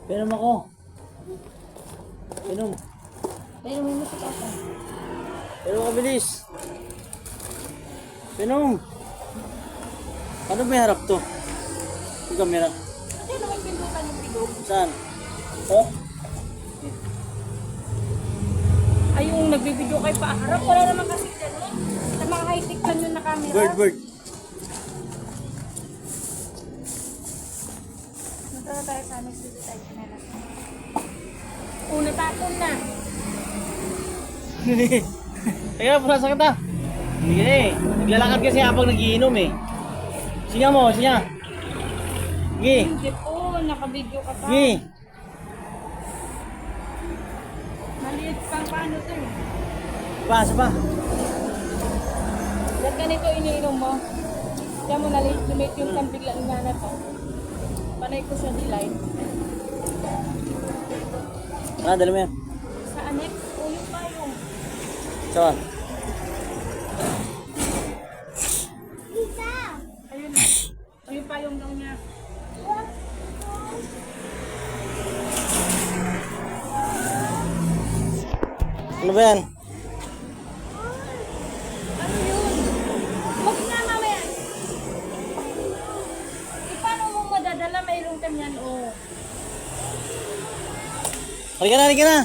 Pinom ako. Pinom. Pinom mo sa papa. Pinom ka, bilis. Pinom. Ano may harap to? Yung camera. Kasi naman pindukan yung bilog. Saan? Oh? Ay, yung nagbibideo kay paharap. Wala naman kasi ganun. Sa mga high-tech lang yun na camera. Bird. Punta na tayo sa amin. Dito tayo kanila. Una tapon na. Teka, purasa ka ta. Sige eh. Naglalakad kasi habang nagiinom eh. Sinya mo, sinya. Sige. Hindi po, nakabideo ka pa. Sige. Maliit pang paano to eh. Pasa pa. Ba't ganito iniinom mo? Kaya mo lumit yung kambigla nga na to. Panay ko siya delight. Ah, dala mo yan. Sa anek, o yung payong. Saan? Ayun na. O yung payong daw niya. Ano ba yan? Ano yun? Huwag na mamaya. Paano mo madadala? Mayroong kanyan o. Halika na, halika na.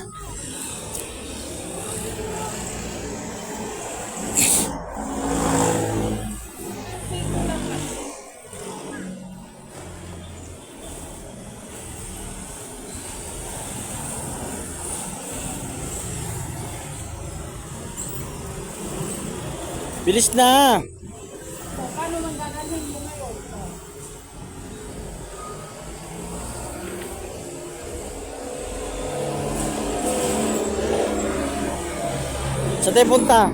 Bilis na. So, paano man dadalhin mo ngayon? Saan tayo punta?